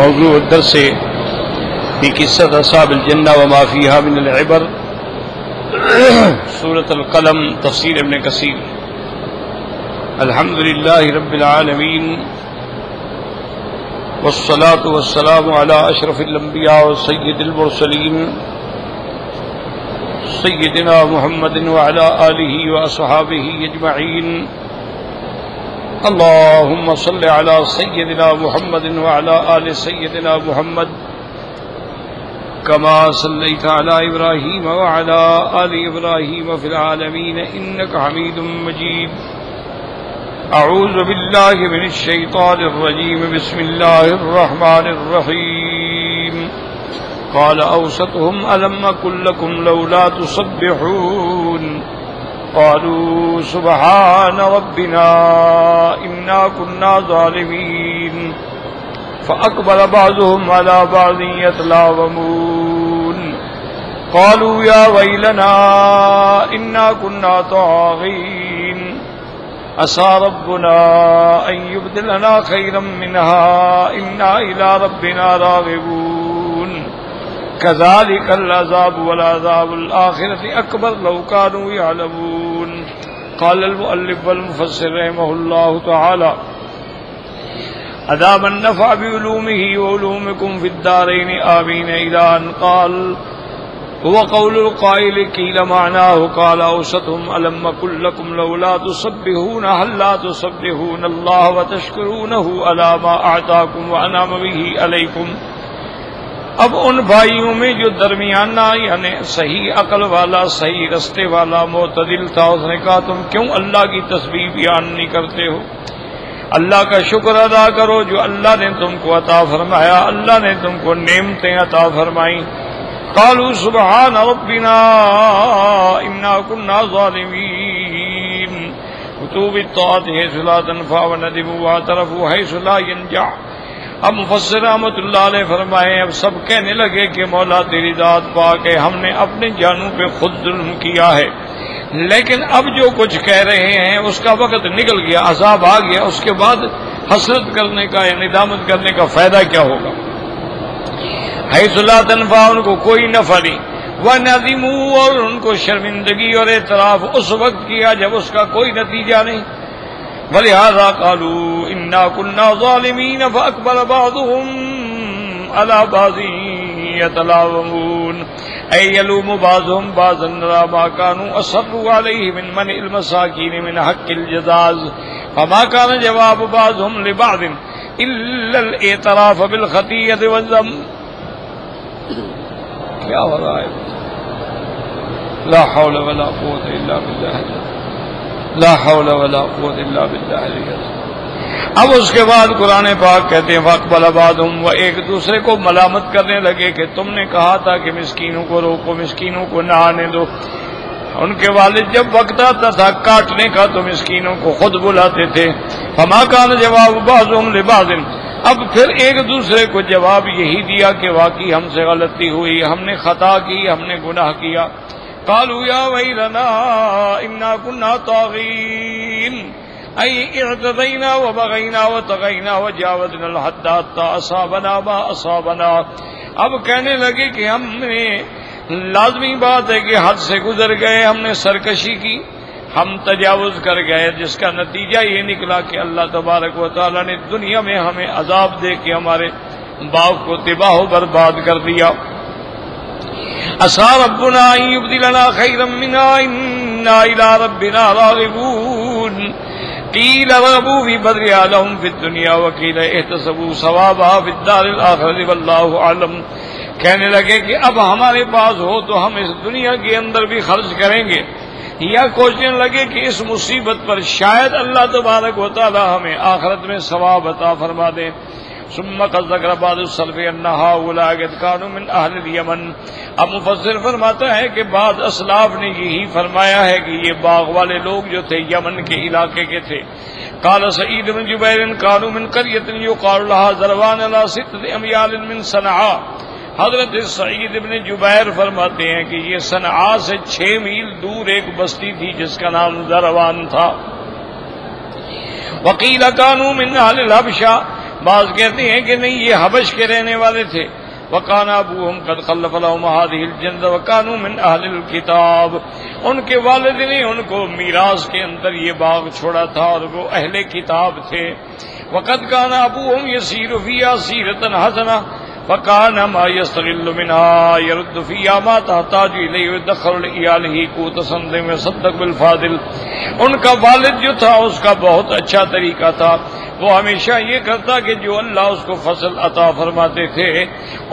موضوع الدرس في قصة أصحاب الجنة وما فيها من العبر. سورة القلم، تفسير ابن كثير. الحمد لله رب العالمين، والصلاة والسلام على أشرف الأنبياء وسيد المرسلين سيدنا محمد وعلى آله وأصحابه أجمعين. اللهم صل على سيدنا محمد وعلى آل سيدنا محمد كما صليت على إبراهيم وعلى آل إبراهيم في العالمين إنك حميد مجيد. أعوذ بالله من الشيطان الرجيم. بسم الله الرحمن الرحيم. قال أوسطهم ألم أقل لكم لولا تسبحون قالوا سبحان ربنا إنا كنا ظالمين فأقبل بعضهم على بعض يتلاومون قالوا يا ويلنا إنا كنا طاغين عسى ربنا أن يبدلنا خيرا منها إنا إلى ربنا راغبون كذلك العذاب والعذاب الآخرة أكبر لو كانوا يعلمون. قال المؤلف والمفسر رحمه الله تعالى: أدام النفع بعلومه وعلومكم في الدارين آمين. إلى أن قال: هو قول القائل قيل معناه قال أوسطهم ألم أقل لكم لولا تسبحون هل لا تسبحون الله وتشكرونه على ما أعطاكم وأنعم به عليكم. اب ان بھائیوں میں جو درمیانہ یعنی صحیح عقل والا، صحیح رستے والا، معتدل تھا، اس نے کہا تم کیوں اللہ کی تسبیح بیان نہیں کرتے ہو؟ اللہ کا شکر ادا کرو جو اللہ نے تم کو عطا فرمایا، اللہ نے تم کو نعمتیں عطا فرمائیں. قالوا سبحان ربنا انا كنا ظالمین کتب الطاعت حیث لا تنفع وندم واعترفوا حیث لا ينجع. اب مفسر رحمۃ اللہ علیہ فرمائے اب سب کہنے لگے کہ مولا تیری ذات پاک ہے، ہم نے اپنے جانوں پہ خود ظلم کیا ہے، لیکن اب جو کچھ کہہ رہے ہیں اس کا وقت نکل گیا، عذاب آ گیا، اس کے بعد حسرت کرنے کا یا ندامت کرنے کا فائدہ کیا ہوگا؟ حیث لا تنفع، ان کو کوئی نفع نہیں، وندموا، اور ان کو شرمندگی اور اعتراف اس وقت کیا جب اس کا کوئی نتیجہ نہیں. ولہذا قالوا انا كنا ظالمین فاقبل بعضهم على بعض يتلاومون اي يلوم بعضهم بعضا على ما كانوا اصروا عليه من منع المساكين من حق الجزاز فما كان جواب بعضهم لبعض الا الاعتراف بالخطيئة والذنب. کیا ہو رہا ہے؟ لا حول ولا قوة الا بالله، لا حول ولا قوة الا بالله. اب اس کے بعد قرآن پاک کہتے ہیں فاقبل بعضهم، وہ ایک دوسرے کو ملامت کرنے لگے کہ تم نے کہا تھا کہ مسکینوں کو روکو، مسکینوں کو نہ آنے دو. ان کے والد جب وقت آتا تھا کاٹنے کا تو مسکینوں کو خود بلاتے تھے. فما كان جواب بعضهم لبعض، اب پھر ایک دوسرے کو جواب یہی دیا کہ واقعی ہم سے غلطی ہوئی، ہم نے خطا کی، ہم نے گناہ کیا. قالوا يا ويلنا إنا كنا طاغين أي اعتدينا وبغينا وطغينا وجاوزنا الحد حتى أصابنا ما أصابنا. اب کہنے لگے کہ ہم نے، لازمی بات ہے کہ حد سے گزر گئے، ہم نے سرکشی کی، ہم تجاوز کر گئے، جس کا نتیجہ یہ نکلا کہ اللہ تبارک و تعالی نے دنیا میں ہمیں عذاب دے کے ہمارے باپ کو تباہ و برباد کر دیا. عسى ربنا أن يبدلنا خيرا منها إنا إلى ربنا راغبون. قيل ارغبوا في بدرها لهم في الدنيا وقيل احتسبوا ثوابها في الدار الآخرة والله أعلم. کہنے لگے کہ اب ہمارے پاس ہو تو ہم اس دنیا کے اندر بھی خرچ کریں گے، یا سوچنے لگے کہ اس مصیبت پر شاید اللہ تبارک و تعالی ہمیں آخرت میں ثواب عطا فرما دے. ثم قد ذكر بعض السلف ان هؤلاء كانوا من اهل اليمن. اب مفسر فرماتا ہے کہ بعض اسلاف نے یہی فرمایا ہے کہ یہ باغ والے لوگ جو تھے یمن کے علاقے کے تھے. قال سعید بن جبیر كانوا من قرية يقال لها ذروان على 6 اميال من صنعاء. حضرت سعید بن جبیر فرماتے ہیں کہ یہ صنعاء سے 6 میل دور ایک بستی تھی جس کا نام ذروان تھا. وقیل كانوا من اهل الحبشہ، بعض کہتے ہیں کہ نہیں یہ حبش کے رہنے والے تھے. وَكَانَ أَبُوهُمْ قَدْ خَلَّفَ لَهُمْ هَٰذِهِ الْجَنَّةَ وَكَانُوا مِنْ أَهْلِ الْكِتَابِ. ان کے والد نے ان کو میراث کے اندر یہ باغ چھوڑا تھا اور وہ اہل کتاب تھے. وَقَدْ كَانَ أَبُوهُمْ يَسِيرُ فِيهَا سِيرَةً حَسَنَةً فَكَانَ مَا يَسْتَغِلُّ مِنْهَا يَرُدُّ فِيهَا مَا تَحْتَاجُ إِلَيْهِ وَيَدَّخِرُ لِعِيَالِهِ قُوتَ صَنْدٍ وَيَصَدَّقُ بِالْفَاضِلِ. ان کا والد جو تھا اس کا بہت اچھا طریقہ تھا. وہ ہمیشہ یہ کرتا کہ جو اللہ اس کو فصل عطا فرماتے تھے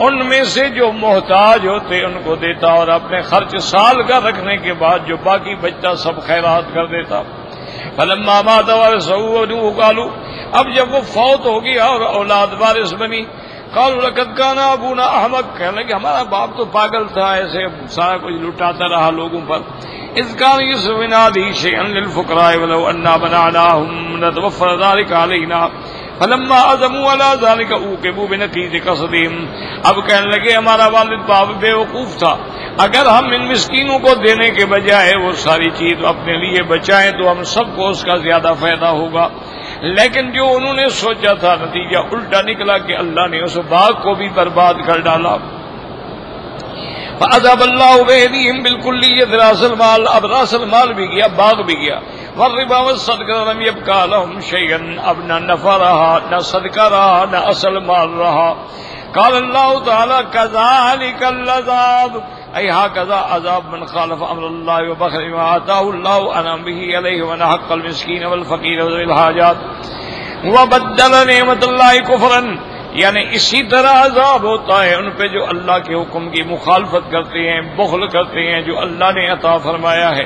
ان میں سے جو محتاج ہوتے ان کو دیتا اور اپنے خرچ سال کا رکھنے کے بعد جو باقی بچتا سب خیرات کر دیتا. فلما مات ورثه قالوا. اب جب وہ فوت ہو گیا اور اولاد وارث بنی قالوا لقد كان ابونا احمق. کہنے کہ ہمارا باپ تو پاگل تھا ایسے سارا کچھ لٹاتا رہا لوگوں پر. اذ كان يوسف ينادي شيئا للفقراء ولو أنا منعناهم لتوفر ذلك علينا فلما عزموا على ذلك عوقبوا بنقيض قصدهم. اب کہنے لگے ہمارا والد باپ بے وقوف تھا. اگر ہم ان مسکینوں کو دینے کے بجائے وہ ساری چیز اپنے لیے بچائیں تو ہم سب کو اس کا زیادہ فائدہ ہوگا. لیکن جو انہوں نے سوچا تھا نتیجہ الٹا نکلا کہ اللہ نے اس باغ کو بھی برباد کر ڈالا. فَعَذَبَ اللَّهُ بِأَيْدِيهِمْ بِالْكُلِّيَّةِ رَأْسَ الْمَالِ. اب راس المال بھی گیا باغ بھی گیا. وَالرِّبَا وَالصَّدْقَةُ لَمْ يَبْقَ لَهُمْ شَيْئًا. اب نہ نفع رہا نہ صدقہ رہا نہ اصل مال رہا. قال اللہ تعالی كَذَلِكَ الْعَذَابُ أي هكذا عذاب من خالف امر الله وبخل ما آتاه الله انعم به عليه ونحق المسكين والفقير وذوي الحاجات وبدل نعمت الله كفرا. یعنی اسی طرح عذاب ہوتا ہے ان پہ جو اللہ کے حکم کی مخالفت کرتے ہیں بخل کرتے ہیں جو اللہ نے عطا فرمایا ہے.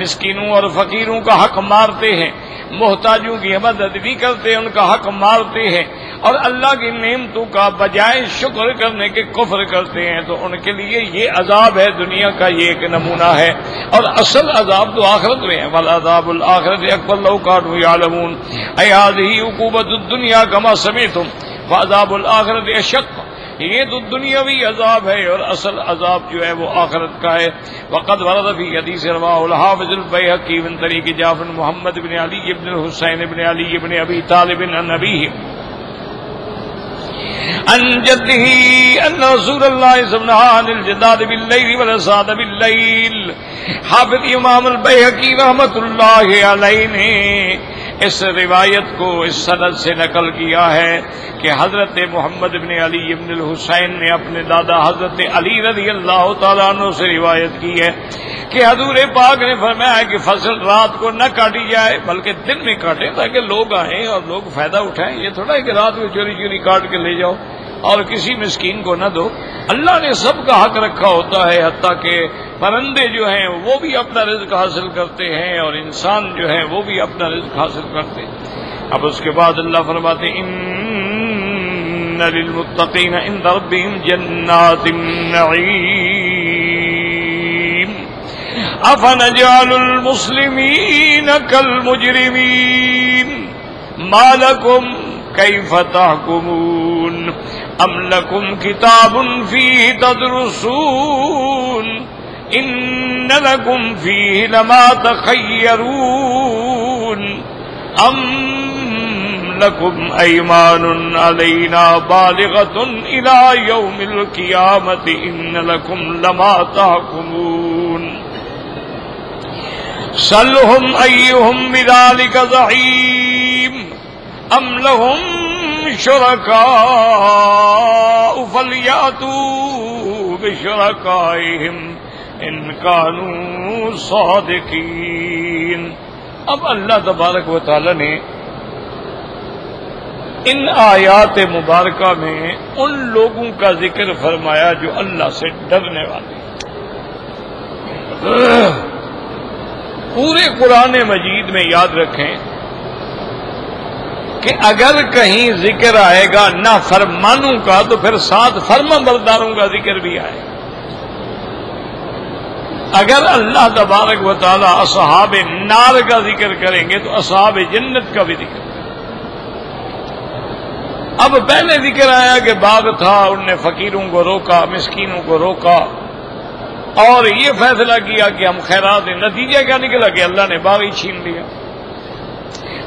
مسکینوں اور فقیروں کا حق مارتے ہیں محتاجوں کی مدد بھی کرتے ہیں ان کا حق مارتے ہیں اور اللہ کی نعمتوں کا بجائے شکر کرنے کے کفر کرتے ہیں. تو ان کے لیے یہ عذاب ہے دنیا کا یہ ایک نمونہ ہے اور اصل عذاب تو آخرت میں ہے. والعذاب الآخرۃ اکبر لو کانوا یعلمون. ای هذه عقوبۃ الدنیا کما سمعتم وعذاب الآخرۃ اشق. یہ تو دنیاوی عذاب ہے اور اصل عذاب جو ہے وہ آخرت کا ہے. وقد ورد فی حدیث رواه الحافظ البیہقی من طریق جعفر محمد بن علی بن الحسین بن علی بن ابی طالب عن ابیہ عن جدہ ان رسول اللہ صلی اللہ علیہ وسلم الجداد باللیل والاساد باللیل. حافظ امام البیہقی رحمت اللہ علیہ نے اس روایت کو اس سند سے نقل کیا ہے کہ حضرت محمد بن علی بن الحسین نے اپنے دادا حضرت علی رضی اللہ تعالیٰ عنہ سے روایت کی ہے کہ حضور پاک نے فرمایا کہ فصل رات کو نہ کاٹی جائے بلکہ دن میں کاٹیں تاکہ لوگ آئیں اور لوگ فائدہ اٹھائیں. یہ تھوڑا ہے کہ رات میں چوری چوری کاٹ کے لے جاؤ اور کسی مسکین کو نہ دو. اللہ نے سب کا حق رکھا ہوتا ہے حتیٰ کہ پرندے جو ہیں وہ بھی اپنا رزق حاصل کرتے ہیں اور انسان جو ہے وہ بھی اپنا رزق حاصل کرتے ہیں. اب اس کے بعد اللہ فرماتے ہیں ان للمتقین عند ربهم جنات النعیم افنجعل المسلمین کالمجرمین ما لکم کیف تحکمون ام لکم کتاب فیہ تدرسون ان لکم فیہ لما تخیرون ام لکم ایمان علینا بالغۃ الی یوم القیامۃ ان لکم لما تحکمون سلہم ایہم بذلک زعیم ام لہم شرکاء فلیأتوا بشرکائہم ان کانوا صادقین. اب اللہ تبارک و تعالی نے ان آیات مبارکہ میں ان لوگوں کا ذکر فرمایا جو اللہ سے ڈرنے والے. پورے قرآن مجید میں یاد رکھیں کہ اگر کہیں ذکر آئے گا نافرمانوں کا تو پھر ساتھ فرما برداروں کا ذکر بھی آئے گا. اگر اللہ تبارک و تعالی اصحاب نار کا ذکر کریں گے تو اصحاب جنت کا بھی ذکر. اب پہلے ذکر آیا کہ باغ تھا ان نے فقیروں کو روکا مسکینوں کو روکا اور یہ فیصلہ کیا کہ ہم خیرات دیں. نتیجہ کیا نکلا کہ اللہ نے باغ ہی چھین لیا.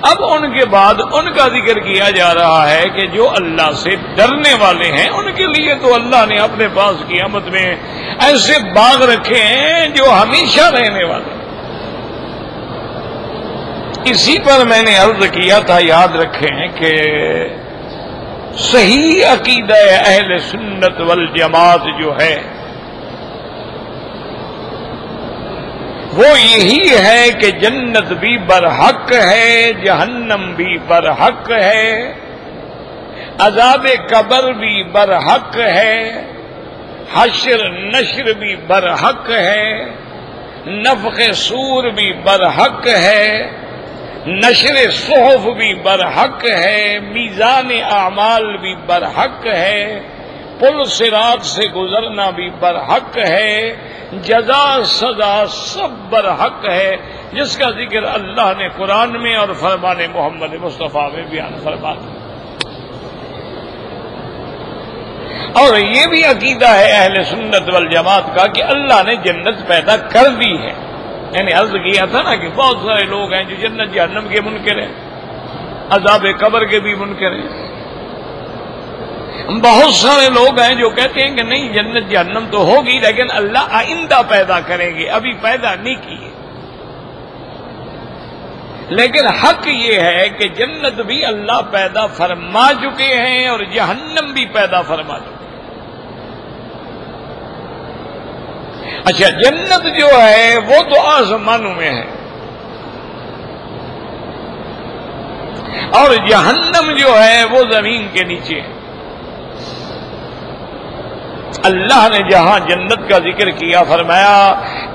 اب ان کے بعد ان کا ذکر کیا جا رہا ہے کہ جو اللہ سے ڈرنے والے ہیں ان کے لیے تو اللہ نے اپنے پاس قیامت میں ایسے باغ رکھے ہیں جو ہمیشہ رہنے والے ہیں۔ اسی پر میں نے عرض کیا تھا، یاد رکھیں کہ صحیح عقیدہ اہل سنت والجماعت جو ہے وہ یہی ہے کہ جنت بھی برحق ہے، جہنم بھی برحق ہے، عذاب قبر بھی برحق ہے، حشر نشر بھی برحق ہے، نفخ صور بھی برحق ہے، نشر صحف بھی برحق ہے، میزان اعمال بھی برحق ہے، پل صراط سے گزرنا بھی برحق ہے، جزا سزا سب برحق ہے، جس کا ذکر اللہ نے قرآن میں اور فرمان محمد مصطفیٰ میں بیان فرما دیا۔ اور یہ بھی عقیدہ ہے اہل سنت والجماعت کا کہ اللہ نے جنت پیدا کر دی ہے۔ میں نے عرض کیا تھا نا کہ بہت سارے لوگ ہیں جو جنت جہنم کے منکر ہیں، عذاب قبر کے بھی منکر ہیں۔ بہت سارے لوگ ہیں جو کہتے ہیں کہ نہیں جنت جہنم تو ہوگی لیکن اللہ آئندہ پیدا کریں گے، ابھی پیدا نہیں کیے۔ لیکن حق یہ ہے کہ جنت بھی اللہ پیدا فرما چکے ہیں اور جہنم بھی پیدا فرما چکے ہیں۔ اچھا، جنت جو ہے وہ تو آسمانوں میں ہے اور جہنم جو ہے وہ زمین کے نیچے ہے۔ اللہ نے جہاں جنت کا ذکر کیا فرمایا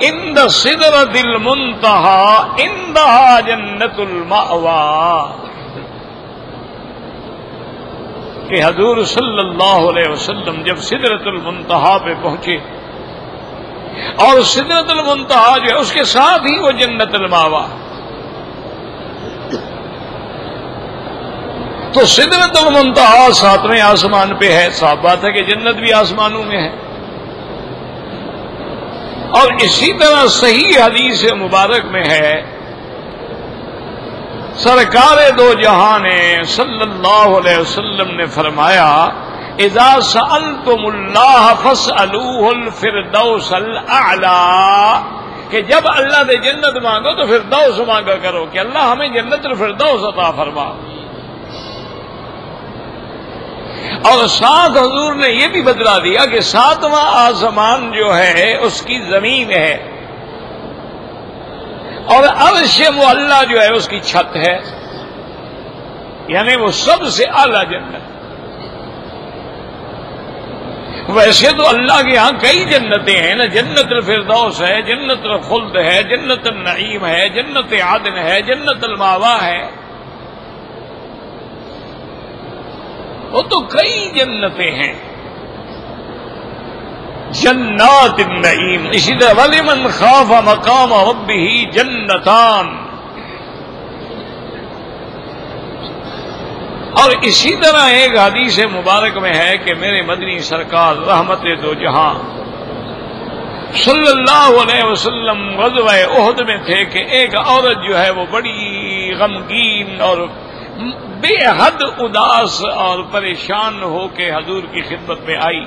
عند سدرۃ المنتہی عندہا جنت المأویٰ، کہ حضور صلی اللہ علیہ وسلم جب سدرۃ المنتہی پہ پہنچے اور سدرۃ المنتہی جو ہے اس کے ساتھ ہی وہ جنت المأویٰ، تو سدرۃ المنتہی ساتویں آسمان پہ ہے، صاف بات ہے کہ جنت بھی آسمانوں میں ہے۔ اور اسی طرح صحیح حدیث مبارک میں ہے، سرکار دو جہان صلی اللہ علیہ وسلم نے فرمایا اذا سألتم اللہ فاسألوہ الفردوس الاعلی، کہ جب اللہ سے جنت مانگو تو فردوس مانگا کرو کہ اللہ ہمیں جنت الفردوس عطا فرما۔ اور ساتھ حضور نے یہ بھی بتلا دیا کہ ساتواں آسمان جو ہے اس کی زمین ہے اور عرش معلیٰ جو ہے اس کی چھت ہے، یعنی وہ سب سے اعلیٰ جنت۔ ویسے تو اللہ کے ہاں کئی جنتیں ہیں نا، جنت الفردوس ہے، جنت الخلد ہے، جنت النعیم ہے، جنت عدن ہے، جنت المأویٰ ہے، وہ تو کئی جنتیں ہیں، جنات النعیم۔ اسی طرح وَلِمَنْ خَافَ مَقَامَ رَبِّهِ جنتان، اور اسی طرح ایک حدیث مبارک میں ہے کہ میرے مدنی سرکار رحمت دو جہاں صلی اللہ علیہ وسلم غزوہ احد میں تھے کہ ایک عورت جو ہے وہ بڑی غمگین اور بے حد اداس اور پریشان ہو کے حضور کی خدمت میں آئی،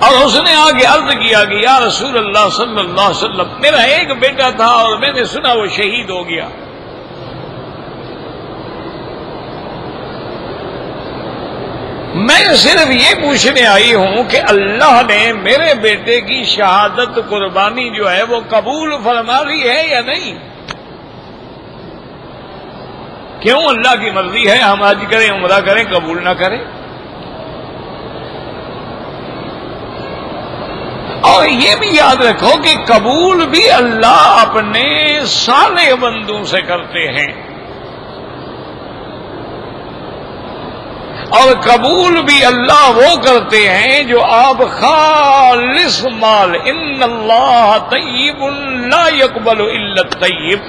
اور اس نے آگے عرض کیا کہ یا رسول اللہ صلی اللہ علیہ وسلم، میرا ایک بیٹا تھا اور میں نے سنا وہ شہید ہو گیا، میں صرف یہ پوچھنے آئی ہوں کہ اللہ نے میرے بیٹے کی شہادت قربانی جو ہے وہ قبول فرما لی ہے یا نہیں؟ کیوں؟ اللہ کی مرضی ہے، ہم حج کریں عمرہ کریں قبول نہ کریں۔ اور یہ بھی یاد رکھو کہ قبول بھی اللہ اپنے صالح بندوں سے کرتے ہیں، اور قبول بھی اللہ وہ کرتے ہیں جو آپ خالص مال، ان اللہ طیب لا يقبل الا الطیب،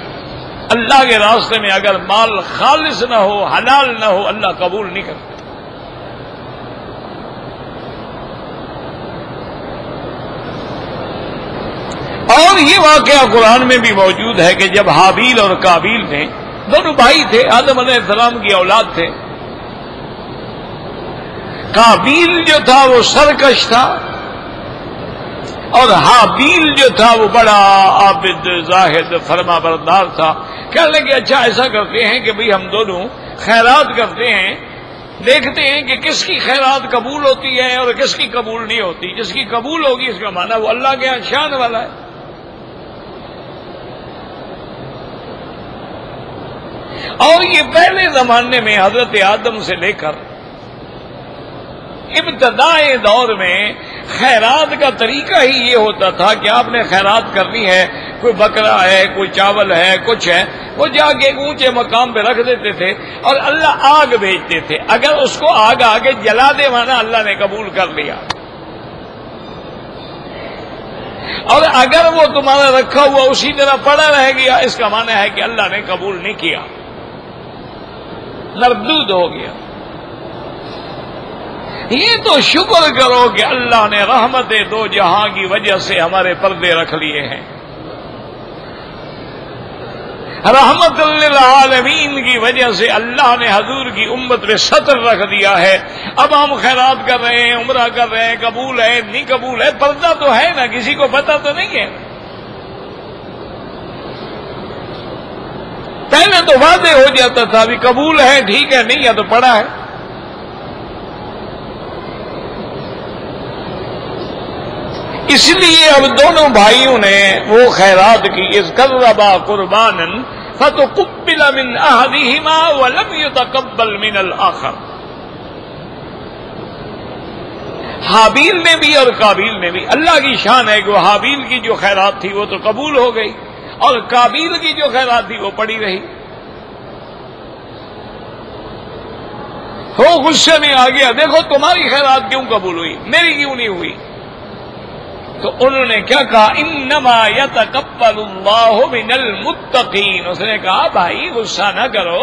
اللہ کے راستے میں اگر مال خالص نہ ہو، حلال نہ ہو، اللہ قبول نہیں کرتے۔ اور یہ واقعہ قرآن میں بھی موجود ہے کہ جب حابیل اور قابیل نے، دونوں بھائی تھے، آدم علیہ السلام کی اولاد تھے، قابیل جو تھا وہ سرکش تھا اور حابیل جو تھا وہ بڑا عابد زاہد فرما بردار تھا. کہنے لگے اچھا ایسا کرتے ہیں کہ بھئی ہم دونوں خیرات کرتے ہیں، دیکھتے ہیں کہ کس کی خیرات قبول ہوتی ہے اور کس کی قبول نہیں ہوتی. جس کی قبول ہوگی اس کا معنی وہ اللہ کے شان والا ہے. اور یہ پہلے زمانے میں حضرت آدم سے لے کر ابتدائی دور میں خیرات کا طریقہ ہی یہ ہوتا تھا کہ آپ نے خیرات کرنی ہے، کوئی بکرا ہے، کوئی چاول ہے، کچھ ہے، وہ جا کے ایک اونچے مقام پہ رکھ دیتے تھے اور اللہ آگ بھیجتے تھے. اگر اس کو آگ آگے جلا دے مانا اللہ نے قبول کر لیا، اور اگر وہ تمہارا رکھا ہوا اسی طرح پڑا رہ گیا اس کا معنی ہے کہ اللہ نے قبول نہیں کیا، مردود ہو گیا. یہ تو شکر کرو کہ اللہ نے رحمت دو جہاں کی وجہ سے ہمارے پردے رکھ لیے ہیں، رحمت للعالمین کی وجہ سے اللہ نے حضور کی امت میں ستر رکھ دیا ہے. اب ہم خیرات کر رہے ہیں، عمرہ کر رہے ہیں، قبول ہے نہیں قبول ہے، پردہ تو ہے نا، کسی کو پتہ تو نہیں ہے. پہلے تو واضح ہو جاتا تھا بھی قبول ہے ٹھیک ہے، نہیں ہے تو پڑا ہے. اس لیے اب دونوں بھائیوں نے وہ خیرات کی. اذ قربا قربانا فتقبل من احدهما ولم يتقبل من الاخر. حابیل نے بھی اور قابیل نے بھی. اللہ کی شان ہے کہ وہ حابیل کی جو خیرات تھی وہ تو قبول ہو گئی اور قابیل کی جو خیرات تھی وہ پڑی رہی. وہ غصے میں آ گیا، دیکھو تمہاری خیرات کیوں قبول ہوئی، میری کیوں نہیں ہوئی. تو انہوں نے کیا کہا، انما یتقبل اللہ من المتقین. اس نے کہا بھائی غصہ نہ کرو،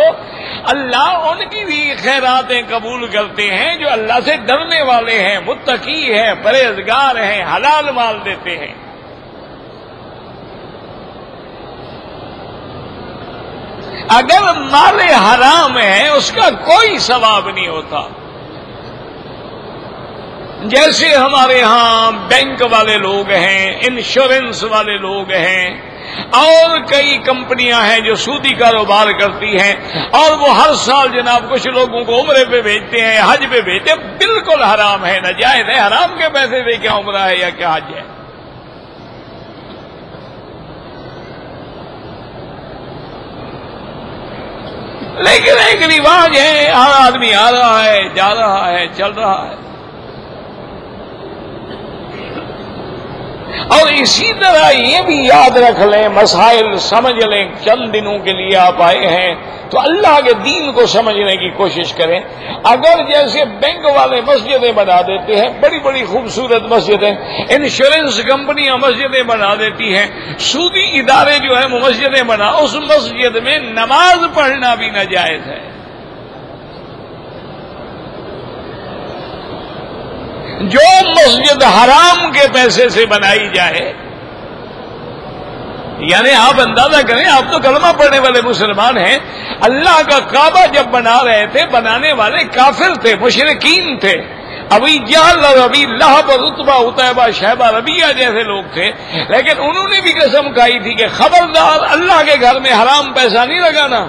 اللہ ان کی بھی خیراتیں قبول کرتے ہیں جو اللہ سے ڈرنے والے ہیں، متقی ہیں، پرہیزگار ہیں، حلال مال دیتے ہیں. اگر مال حرام ہے اس کا کوئی ثواب نہیں ہوتا. جیسے ہمارے ہاں بینک والے لوگ ہیں، انشورنس والے لوگ ہیں، اور کئی کمپنیاں ہیں جو سودی کاروبار کرتی ہیں، اور وہ ہر سال جناب کچھ لوگوں کو عمرے پہ بھیجتے ہیں، حج پہ بھیجتے ہیں. بالکل حرام ہے، ناجائز ہے. حرام کے پیسے دے کیا عمرہ ہے یا کیا حج ہے. لیکن ایک رواج ہے، ہر آدمی آ رہا ہے، جا رہا ہے، چل رہا ہے. اور اسی طرح یہ بھی یاد رکھ لیں، مسائل سمجھ لیں. چند دنوں کے لیے آپ آئے ہیں تو اللہ کے دین کو سمجھنے کی کوشش کریں. اگر جیسے بینک والے مسجدیں بنا دیتے ہیں، بڑی بڑی خوبصورت مسجدیں، انشورنس کمپنیاں مسجدیں بنا دیتی ہیں، سودی ادارے جو ہیں وہ مسجدیں بنا، اس مسجد میں نماز پڑھنا بھی ناجائز ہے. جو مسجد حرام کے پیسے سے بنائی جائے، یعنی آپ اندازہ کریں، آپ تو کلمہ پڑھنے والے مسلمان ہیں. اللہ کا کعبہ جب بنا رہے تھے، بنانے والے کافر تھے، مشرکین تھے. ابھی جہل اور ابھی لہب اور عتبہ عتیبہ شیبہ ربیہ جیسے لوگ تھے، لیکن انہوں نے بھی قسم کھائی تھی کہ خبردار اللہ کے گھر میں حرام پیسہ نہیں لگانا.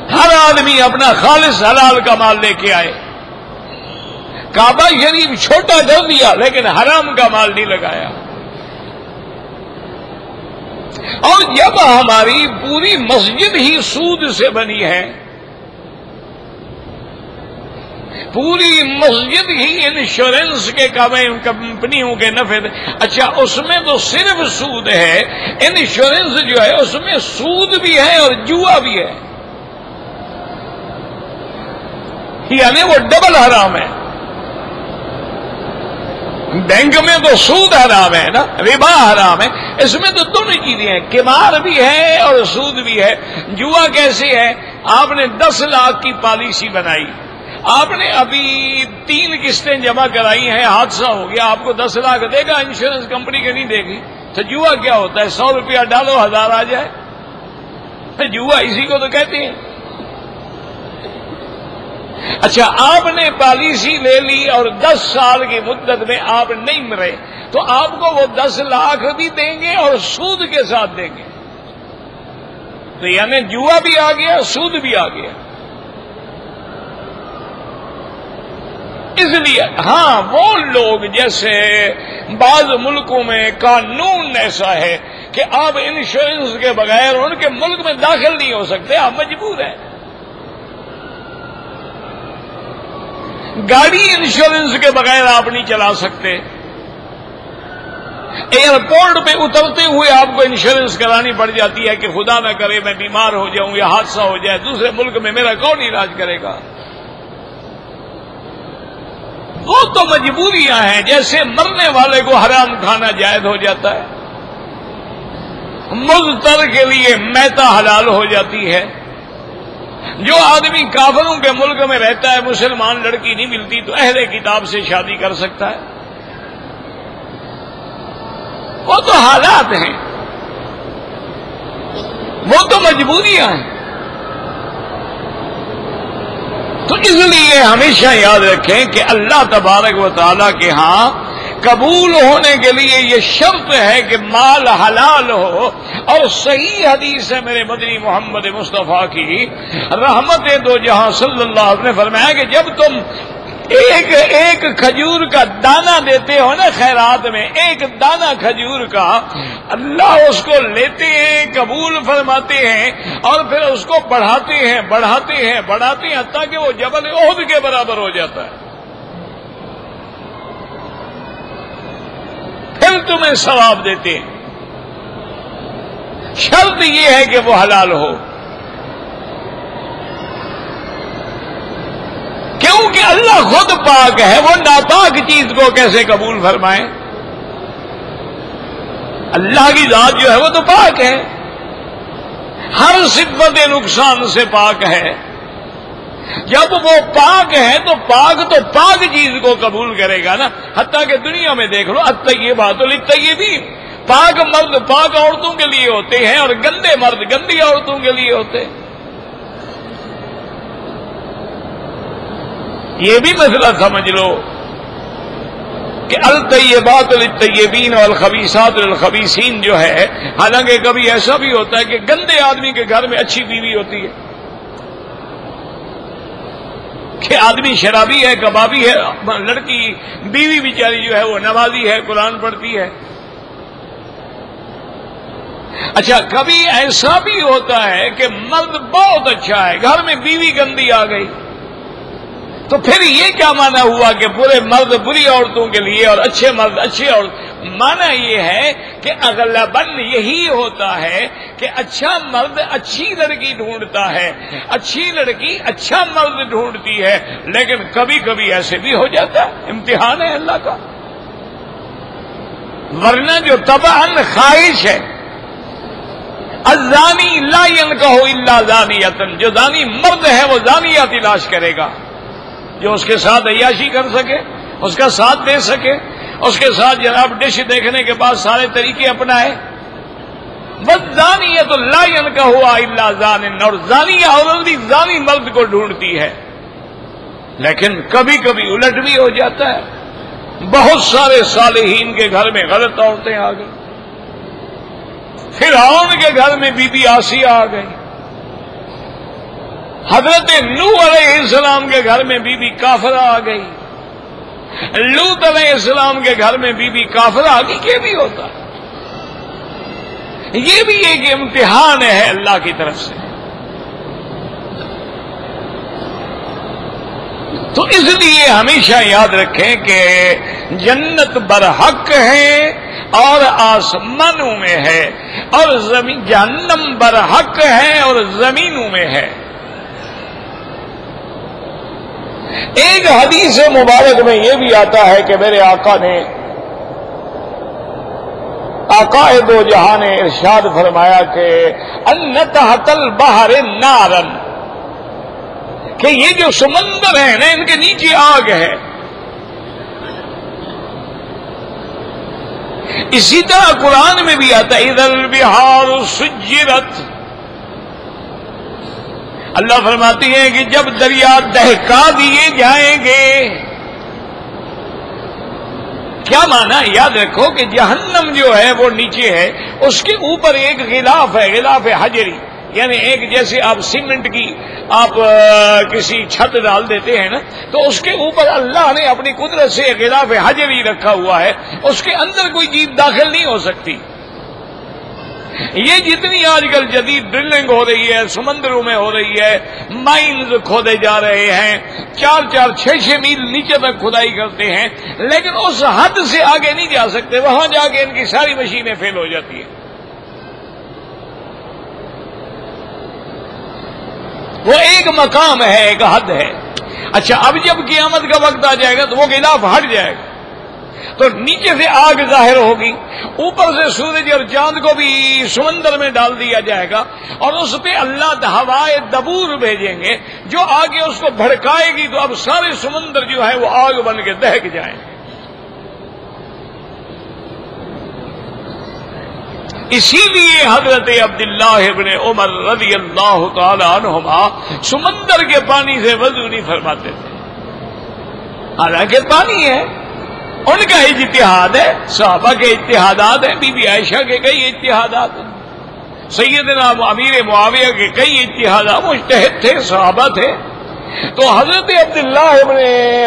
ہر آدمی اپنا خالص حلال کا مال لے کے آئے. کعبہ شریف چھوٹا کر دیا لیکن حرام کا مال نہیں لگایا. اور جب ہماری پوری مسجد ہی سود سے بنی ہے، پوری مسجد ہی انشورنس کے کمپنیوں کے نفع، اچھا اس میں تو صرف سود ہے، انشورنس جو ہے اس میں سود بھی ہے اور جوا بھی ہے، یعنی وہ ڈبل حرام ہے. بینک میں تو سود حرام ہے نا، ربا حرام ہے، اس میں تو دونوں چیزیں ہیں، قمار بھی ہے اور سود بھی ہے. جوا کیسے ہے؟ آپ نے 10 لاکھ کی پالیسی بنائی، آپ نے ابھی 3 قسطیں جمع کرائی ہیں، حادثہ ہو گیا، آپ کو 10 لاکھ دے گا انشورنس کمپنی کے نہیں دے گی؟ تو جوا کیا ہوتا ہے؟ 100 روپیہ ڈالو 1000 آ جائے، جوا اسی کو تو کہتے ہیں۔ اچھا، آپ نے پالیسی لے لی اور 10 سال کی مدت میں آپ نہیں مرے تو آپ کو وہ 10 لاکھ بھی دیں گے اور سود کے ساتھ دیں گے، تو یعنی جوا بھی آ گیا، سود بھی آ گیا۔ اس لیے ہاں، وہ لوگ جیسے بعض ملکوں میں قانون ایسا ہے کہ آپ انشورنس کے بغیر ان کے ملک میں داخل نہیں ہو سکتے، آپ مجبور ہیں۔ گاڑی انشورنس کے بغیر آپ نہیں چلا سکتے، ایئرپورٹ پہ اترتے ہوئے آپ کو انشورنس کرانی پڑ جاتی ہے کہ خدا نہ کرے میں بیمار ہو جاؤں یا حادثہ ہو جائے دوسرے ملک میں، میرا کون علاج کرے گا؟ وہ تو مجبوریاں ہیں، جیسے مرنے والے کو حرام کھانا جائز ہو جاتا ہے، مضطر کے لیے میتہ حلال ہو جاتی ہے۔ جو آدمی کافروں کے ملک میں رہتا ہے، مسلمان لڑکی نہیں ملتی تو اہل کتاب سے شادی کر سکتا ہے، وہ تو حالات ہیں، وہ تو مجبوریاں ہیں۔ تو اس لیے ہمیشہ یاد رکھیں کہ اللہ تبارک و تعالیٰ کے ہاں قبول ہونے کے لیے یہ شرط ہے کہ مال حلال ہو، اور صحیح حدیث ہے میرے مدنی محمد مصطفیٰ کی رحمت دو جہاں صلی اللہ علیہ وسلم نے فرمایا کہ جب تم ایک کھجور کا دانہ دیتے ہو نا خیرات میں، ایک دانہ کھجور کا، اللہ اس کو لیتے ہیں، قبول فرماتے ہیں اور پھر اس کو بڑھاتے ہیں حتیٰ کہ وہ جبل احد کے برابر ہو جاتا ہے، پھر تمہیں ثواب دیتے ہیں۔ شرط یہ ہے کہ وہ حلال ہو، کیونکہ اللہ خود پاک ہے، وہ ناپاک چیز کو کیسے قبول فرمائے؟ اللہ کی ذات جو ہے وہ تو پاک ہے، ہر صفت نقصان سے پاک ہے۔ جب وہ پاک ہے تو پاک چیز کو قبول کرے گا نا۔ حتیٰ کہ دنیا میں دیکھ لو، الطیبات للطیبین، پاک مرد پاک عورتوں کے لیے ہوتے ہیں اور گندے مرد گندی عورتوں کے لیے ہوتے ہیں۔ یہ بھی مسئلہ سمجھ لو کہ الطیبات للطیبین والخبیثات للخبیثین جو ہے، حالانکہ کبھی ایسا بھی ہوتا ہے کہ گندے آدمی کے گھر میں اچھی بیوی ہوتی ہے، کہ آدمی شرابی ہے، کبابی ہے، لڑکی بیوی بیچاری جو ہے وہ نمازی ہے، قرآن پڑھتی ہے۔ اچھا، کبھی ایسا بھی ہوتا ہے کہ مرد بہت اچھا ہے، گھر میں بیوی گندی آ گئی، تو پھر یہ کیا معنی ہوا کہ برے مرد بری عورتوں کے لیے اور اچھے مرد اچھے عورت؟ معنی یہ ہے کہ اغلباً یہی ہوتا ہے کہ اچھا مرد اچھی لڑکی ڈھونڈتا ہے، اچھی لڑکی اچھا مرد ڈھونڈتی ہے، لیکن کبھی کبھی ایسے بھی ہو جاتا ہے، امتحان ہے اللہ کا۔ ورنہ جو طبعاً خواہش ہے، الزانی لا ينکح الا زانیۃ، جو زانی مرد ہے وہ زانیہ تلاش کرے گا، جو اس کے ساتھ عیاشی کر سکے، اس کا ساتھ دے سکے، اس کے ساتھ جناب ڈش دیکھنے کے بعد سارے طریقے اپنائے۔ والزانیۃ لا ينکحها الا زان، اور زانیہ عورت بھی زانی مرد کو ڈھونڈتی ہے، لیکن کبھی کبھی الٹ بھی ہو جاتا ہے۔ بہت سارے صالحین کے گھر میں غلط عورتیں آ گئی، فرعون کے گھر میں بی بی آسیہ آ گئی، حضرت نوح علیہ السلام کے گھر میں بی بی کافرہ آ گئی، لوط علیہ السلام کے گھر میں بی بی کافرہ آ گئی۔ یہ بھی ہوتا ہے، یہ بھی ایک امتحان ہے اللہ کی طرف سے۔ تو اس لیے ہمیشہ یاد رکھیں کہ جنت برحق ہے اور آسمانوں میں ہے، اور جہنم برحق ہے اور زمینوں میں ہے۔ ایک حدیث مبارک میں یہ بھی آتا ہے کہ میرے آقا نے، آقا دو جہاں نے ارشاد فرمایا کہ ان تحت البحر نارن، کہ یہ جو سمندر ہے نا ان کے نیچے آگ ہے. اسی طرح قرآن میں بھی آتا ہے اذا البحار سجرت. اللہ فرماتی ہے کہ جب دریا دہکا دیے جائیں گے. کیا مانا؟ یاد رکھو کہ جہنم جو ہے وہ نیچے ہے، اس کے اوپر ایک غلاف ہے، غلاف حجری، یعنی ایک جیسے آپ سیمنٹ کی آپ کسی چھت ڈال دیتے ہیں نا، تو اس کے اوپر اللہ نے اپنی قدرت سے غلاف حجری رکھا ہوا ہے، اس کے اندر کوئی چیز داخل نہیں ہو سکتی. یہ جتنی آج کل جدید ڈرلنگ ہو رہی ہے، سمندروں میں ہو رہی ہے، مائنز کھودے جا رہے ہیں، 4-4 6-6 میل نیچے تک کھدائی کرتے ہیں، لیکن اس حد سے آگے نہیں جا سکتے. وہاں جا کے ان کی ساری مشینیں فیل ہو جاتی ہیں. وہ ایک مقام ہے، ایک حد ہے. اچھا اب جب قیامت کا وقت آ جائے گا تو وہ غلاف ہٹ جائے گا، تو نیچے سے آگ ظاہر ہوگی، اوپر سے سورج اور چاند کو بھی سمندر میں ڈال دیا جائے گا، اور اس پہ اللہ ہوائے دبور بھیجیں گے جو آگے اس کو بھڑکائے گی، تو اب سارے سمندر جو ہے وہ آگ بن کے دہک جائیں گے. اسی لیے حضرت عبداللہ ابن عمر رضی اللہ تعالی عنہما سمندر کے پانی سے وضو نہیں فرماتے تھے، حالانکہ پانی ہے. ان کا اجتہاد ہے، صحابہ کے اجتہادات ہیں، بی بی عائشہ کے کئی اجتہادات ہیں، سیدنا امیر معاویہ کے کئی اجتہادات، مجتہد تھے، صحابہ تھے. تو حضرت عبداللہ ابن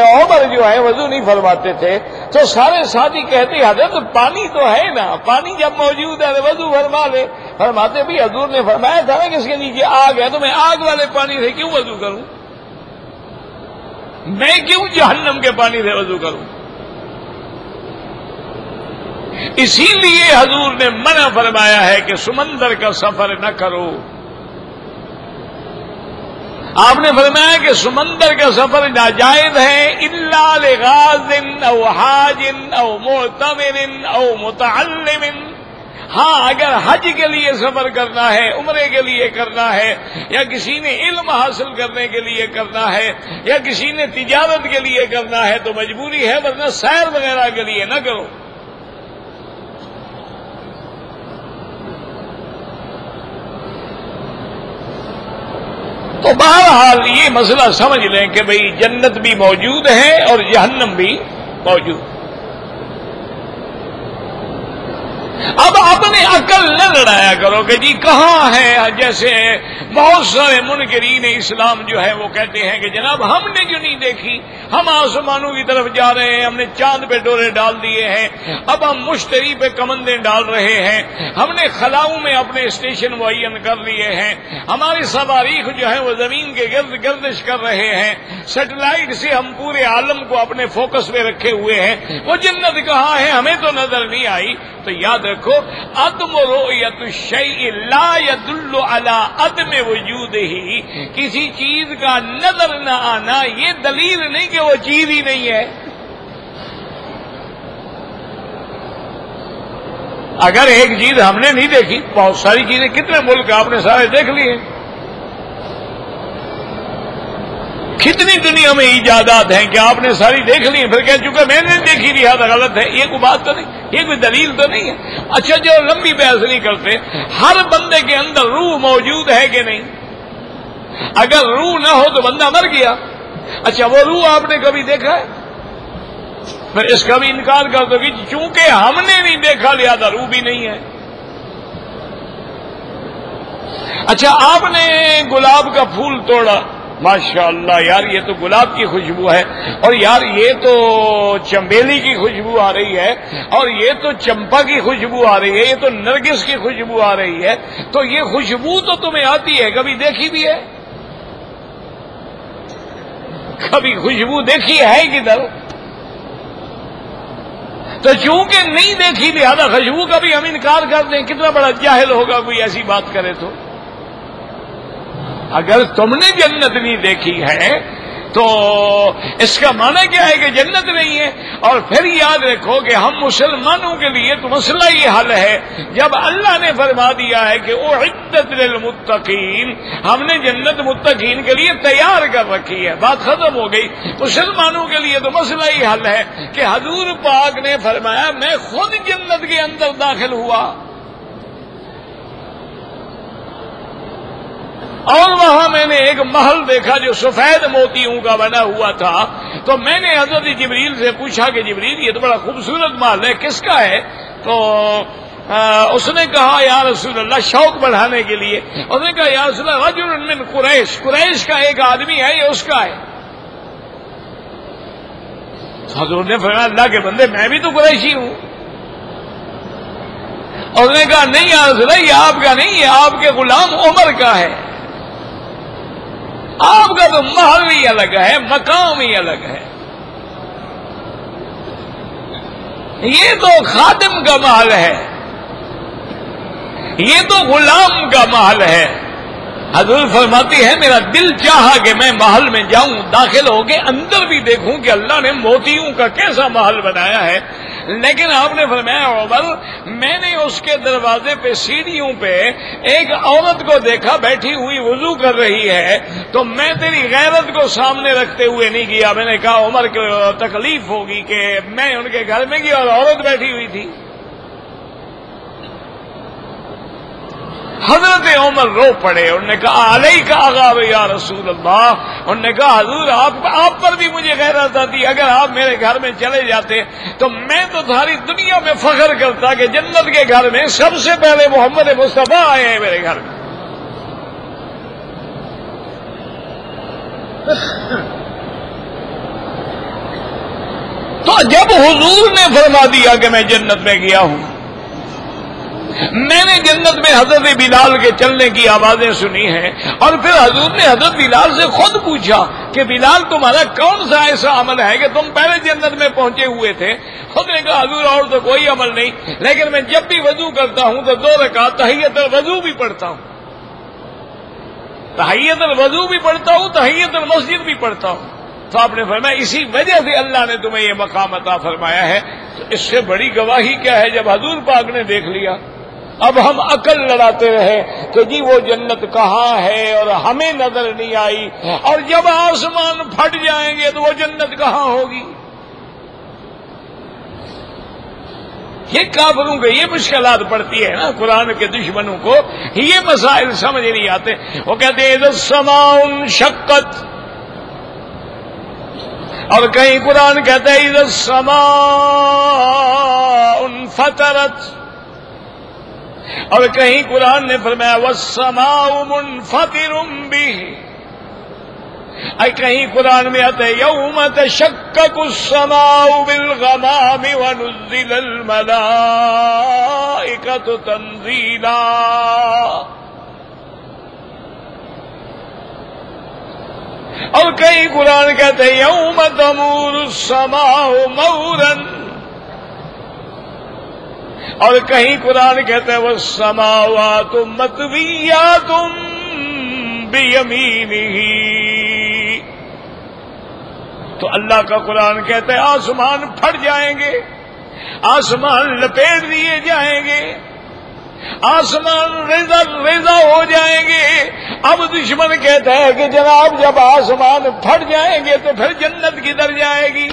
عمر جو ہے وضو نہیں فرماتے تھے، تو سارے ساتھی کہتے حضرت پانی تو ہے نا، پانی جب موجود ہے تو وضو فرما لے. فرماتے بھی حضور نے فرمایا تھا نا کہ اس کے نیچے آگ ہے، تو میں آگ والے پانی سے کیوں وضو کروں؟ میں کیوں جہنم کے پانی سے وضو کروں؟ اسی لیے حضور نے منع فرمایا ہے کہ سمندر کا سفر نہ کرو. آپ نے فرمایا کہ سمندر کا سفر ناجائز ہے الا لغاز او حاج او معتمر او متعلم. ہاں اگر حج کے لیے سفر کرنا ہے، عمرے کے لیے کرنا ہے، یا کسی نے علم حاصل کرنے کے لیے کرنا ہے، یا کسی نے تجارت کے لیے کرنا ہے تو مجبوری ہے، ورنہ سیر وغیرہ کے لیے نہ کرو. تو بہرحال یہ مسئلہ سمجھ لیں کہ بھئی جنت بھی موجود ہے اور جہنم بھی موجود. اب اپنے عقل نہ لڑایا کرو کہ جی کہاں ہے. جیسے بہت سارے منکرین اسلام جو ہے وہ کہتے ہیں کہ جناب ہم نے جو نہیں دیکھی، ہم آسمانوں کی طرف جا رہے ہیں، ہم نے چاند پہ ڈورے ڈال دیے ہیں، اب ہم مشتری پہ کمندیں ڈال رہے ہیں، ہم نے خلاؤں میں اپنے اسٹیشن معین کر لیے ہیں، ہمارے صواريخ جو ہیں وہ زمین کے گرد گردش کر رہے ہیں، سیٹلائٹ سے ہم پورے عالم کو اپنے فوکس میں رکھے ہوئے ہیں. وہ جنت کہاں ہے ہمیں تو نظر نہیں آئی. تو یاد رکھو عدم رؤیت الشیء لا يدل على عدم وجودہ. کسی چیز کا نظر نہ آنا یہ دلیل نہیں کہ وہ چیز ہی نہیں ہے. اگر ایک چیز ہم نے نہیں دیکھی، بہت ساری چیزیں، کتنے ملک آپ نے سارے دیکھ لیے، کتنی دنیا میں ایجادات ہیں کہ آپ نے ساری دیکھ لی، پھر کہہ چکا میں نے دیکھی لہذا غلط ہے. یہ کوئی بات تو نہیں، یہ کوئی دلیل تو نہیں ہے. اچھا جو لمبی بحث نہیں کرتے، ہر بندے کے اندر روح موجود ہے کہ نہیں؟ اگر روح نہ ہو تو بندہ مر گیا. اچھا وہ روح آپ نے کبھی دیکھا ہے؟ پھر اس کا بھی انکار کر دو کہ چونکہ ہم نے نہیں دیکھا لہذا روح بھی نہیں ہے. اچھا آپ نے گلاب کا پھول توڑا، ماشاءاللہ یار یہ تو گلاب کی خوشبو ہے، اور یار یہ تو چنبیلی کی خوشبو آ رہی ہے، اور یہ تو چمپا کی خوشبو آ رہی ہے، یہ تو نرگس کی خوشبو آ رہی ہے. تو یہ خوشبو تو تمہیں آتی ہے، کبھی دیکھی بھی ہے؟ کبھی خوشبو دیکھی ہے کدھر؟ تو چونکہ نہیں دیکھی لہذا خوشبو کا بھی ہم انکار کر دیں. کتنا بڑا جاہل ہوگا کوئی ایسی بات کرے تو. اگر تم نے جنت نہیں دیکھی ہے تو اس کا معنی کیا ہے کہ جنت نہیں ہے؟ اور پھر یاد رکھو کہ ہم مسلمانوں کے لیے تو مسئلہ یہ حل ہے، جب اللہ نے فرما دیا ہے کہ اعدت للمتقین، ہم نے جنت متقین کے لیے تیار کر رکھی ہے، بات ختم ہو گئی۔ مسلمانوں کے لیے تو مسئلہ یہ حل ہے کہ حضور پاک نے فرمایا میں خود جنت کے اندر داخل ہوا اور وہاں میں نے ایک محل دیکھا جو سفید موتیوں کا بنا ہوا تھا، تو میں نے حضرت جبریل سے پوچھا کہ جبریل یہ تو بڑا خوبصورت محل ہے، کس کا ہے؟ تو اس نے کہا یا رسول اللہ، شوق بڑھانے کے لیے اس نے کہا یا رسول اللہ رجل من قریش، قریش کا ایک آدمی ہے، یہ اس کا ہے۔ حضور نے فرمایا اللہ کے بندے میں بھی تو قریشی ہوں۔ اس نے کہا نہیں یا رسول اللہ یہ آپ کا نہیں، یہ آپ کے غلام عمر کا ہے، آپ کا تو محل ہی الگ ہے، مقام ہی الگ ہے، یہ تو خادم کا محل ہے، یہ تو غلام کا محل ہے۔ حضور فرماتی ہے میرا دل چاہا کہ میں محل میں جاؤں، داخل ہو کے اندر بھی دیکھوں کہ اللہ نے موتیوں کا کیسا محل بنایا ہے، لیکن آپ نے فرمایا عمر میں نے اس کے دروازے پہ سیڑھیوں پہ ایک عورت کو دیکھا بیٹھی ہوئی وضو کر رہی ہے، تو میں تیری غیرت کو سامنے رکھتے ہوئے نہیں گیا، میں نے کہا عمر کو تکلیف ہوگی کہ میں ان کے گھر میں گیا اور عورت بیٹھی ہوئی تھی۔ حضرت عمر رو پڑے، انہوں نے کہا علیک اغار یا رسول اللہ، انہوں نے کہا حضور آپ پر بھی مجھے غیرت آتی، اگر آپ میرے گھر میں چلے جاتے تو میں تو ساری دنیا میں فخر کرتا کہ جنت کے گھر میں سب سے پہلے محمد مصطفیٰ آئے ہیں میرے گھر میں۔ تو جب حضور نے فرما دیا کہ میں جنت میں گیا ہوں، میں نے جنت میں حضرت بلال کے چلنے کی آوازیں سنی ہیں، اور پھر حضور نے حضرت بلال سے خود پوچھا کہ بلال تمہارا کون سا ایسا عمل ہے کہ تم پہلے جنت میں پہنچے ہوئے تھے؟ خود نے کہا حضور اور تو کوئی عمل نہیں، لیکن میں جب بھی وضو کرتا ہوں تو 2 رکعت تحیۃ الوضو بھی پڑھتا ہوں، تحیۃ الوضو بھی پڑھتا ہوں، تحیۃ المسجد بھی پڑھتا ہوں۔ تو آپ نے فرمایا اسی وجہ سے اللہ نے تمہیں یہ مقام عطا فرمایا ہے۔ تو اس سے بڑی گواہی کیا ہے جب حضور پاک نے دیکھ لیا؟ اب ہم عقل لڑاتے رہے کہ جی وہ جنت کہاں ہے اور ہمیں نظر نہیں آئی، اور جب آسمان پھٹ جائیں گے تو وہ جنت کہاں ہوگی؟ یہ کافروں کو یہ مشکلات پڑتی ہے نا، قرآن کے دشمنوں کو یہ مسائل سمجھ نہیں آتے۔ وہ کہتے ہیں اذا السماء انشقت، اور کہیں قرآن کہتا ہے اذا السماء انفطرت، اور کہیں قرآن نے فرمایا والسماء منفطر به، اور کہیں قرآن میں آتا ہے یوم تشقق السماء بالغمام ونزل الملائکۃ تنزیلا، اور کہیں قرآن کہتے ہیں یوم تمور السماء مورا، اور کہیں قرآن کہتا ہے والسماوات مطویات بیمینہ، تو اللہ کا قرآن کہتا ہے آسمان پھٹ جائیں گے، آسمان لپیٹ دیے جائیں گے، آسمان ریزہ ہو جائیں گے۔ اب دشمن کہتا ہے کہ جناب جب آسمان پھٹ جائیں گے تو پھر جنت کدھر جائے گی؟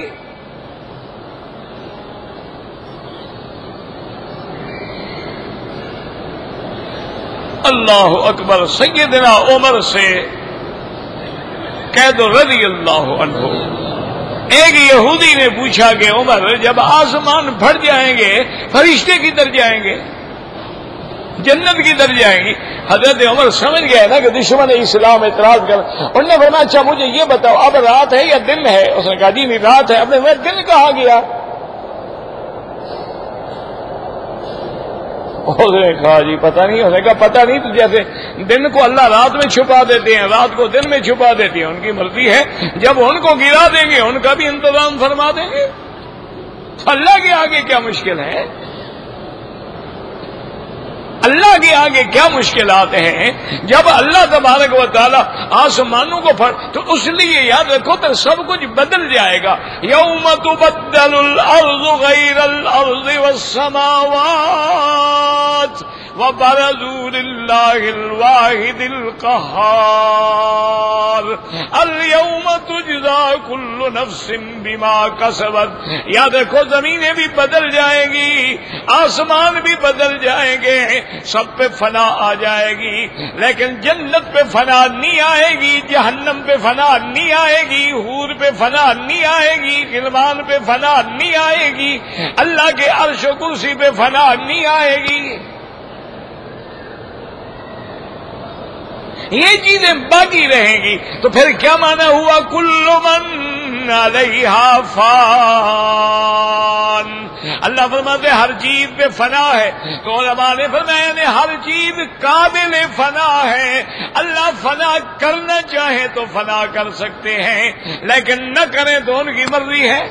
اللہ اکبر۔ سیدنا عمر سے کہہ دو رضی اللہ عنہ، ایک یہودی نے پوچھا کہ عمر جب آسمان پھٹ جائیں گے فرشتے کدھر جائیں گے، جنت کدھر جائیں گی؟ حضرت عمر سمجھ گئے نا کہ دشمن اسلام اعتراض کر، انہوں نے فرمایا اچھا مجھے یہ بتاؤ اب رات ہے یا دن ہے؟ اس نے کہا جی نہیں رات ہے۔ اب نے دن کہاں گیا؟ اس نے کہا جی پتہ نہیں۔ اس نے کہا پتہ نہیں، تو جیسے دن کو اللہ رات میں چھپا دیتے ہیں، رات کو دن میں چھپا دیتے ہیں، ان کی مرضی ہے، جب ان کو گرا دیں گے ان کا بھی انتظام فرما دیں گے، اللہ کے آگے کیا مشکل ہے؟ اللہ کے آگے کیا مشکلات ہیں؟ جب اللہ تبارک و تعالی آسمانوں کو تو اس لیے یاد رکھو تو سب کچھ بدل جائے گا. یوم تبدل الارض غیر الارض والسماوات وبرزوا للہ الواحد القہار اليوم تجزا کل نفس بما کسبت. یاد رکھو زمینیں بھی بدل جائیں گی، آسمان بھی بدل جائیں گے، سب پہ فنا آ جائے گی، لیکن جنت پہ فنا نہیں آئے گی، جہنم پہ فنا نہیں آئے گی، حور پہ فنا نہیں آئے گی، غلمان پہ فنا نہیں آئے گی، اللہ کے عرش و کرسی پہ فنا نہیں آئے گی. یہ چیزیں باقی رہیں گی. تو پھر کیا معنی ہوا؟ کل من علیہا فان. اللہ فرماتے ہر چیز پہ فنا ہے. تو علماء نے فرمایا نے ہر چیز قابل فنا ہے. اللہ فنا کرنا چاہے تو فنا کر سکتے ہیں، لیکن نہ کریں تو ان کی مرضی ہے.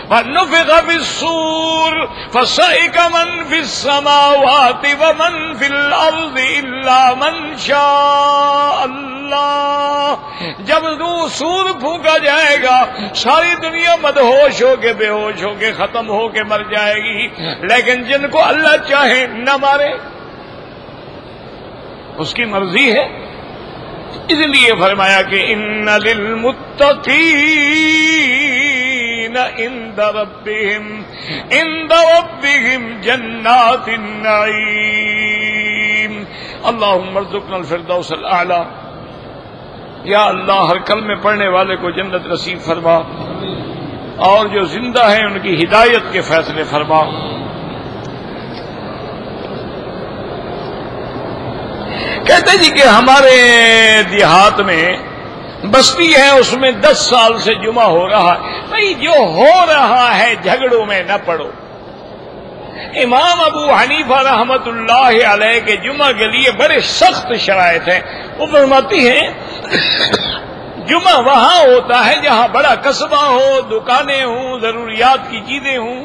فَنُفِخَ فِي الصُّورِ فَصَعِقَ مَن فِي السَّمَاوَاتِ وَمَن فِي الْأَرْضِ إِلَّا مَن شَاءَ اللَّهُ. جب سور پھونکا جائے گا ساری دنیا مدہوش ہو کے بے ہوش ہو کے ختم ہو کے مر جائے گی، لیکن جن کو اللہ چاہے نہ مارے، اس کی مرضی ہے. اس لیے فرمایا کہ ان للمتقین عند ربهم جنات النعیم. اللہم ارزقنا الفردوس الاعلی. یا اللہ ہر کلمے پڑھنے والے کو جنت نصیب فرما، اور جو زندہ ہیں ان کی ہدایت کے فیصلے فرما. کہتے جی کہ ہمارے دیہات میں بستی ہے، اس میں 10 سال سے جمعہ ہو رہا ہے. بھئی جو ہو رہا ہے جھگڑوں میں نہ پڑو. امام ابو حنیفہ رحمت اللہ علیہ کے جمعہ کے لیے بڑے سخت شرائط ہیں. وہ فرماتی ہیں جمعہ وہاں ہوتا ہے جہاں بڑا قصبہ ہو، دکانیں ہوں، ضروریات کی چیزیں ہوں.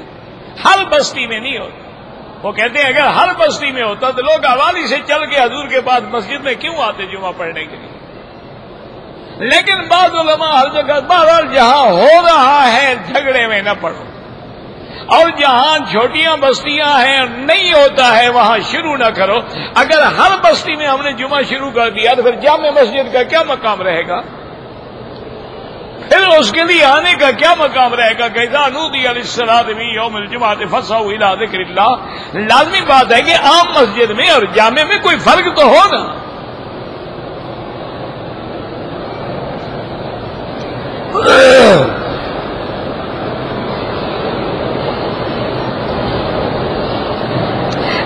ہر بستی میں نہیں ہوتا. وہ کہتے ہیں اگر ہر بستی میں ہوتا تو لوگ حوالی سے چل کے حضور کے پاس مسجد میں کیوں آتے جمعہ پڑھنے کے لیے. لیکن بعض علماء ہر جگہ بہرحال جہاں ہو رہا ہے جھگڑے میں نہ پڑو، اور جہاں چھوٹیاں بستیاں ہیں نہیں ہوتا ہے وہاں شروع نہ کرو. اگر ہر بستی میں ہم نے جمعہ شروع کر دیا تو پھر جامع مسجد کا کیا مقام رہے گا؟ پھر اس کے لیے آنے کا کیا مقام رہے گا؟ کیسا نودی للصلاۃ من یوم الجمعۃ فاسعوا الی ذکر اللہ. لازمی بات ہے کہ عام مسجد میں اور جامع میں کوئی فرق تو ہو نا.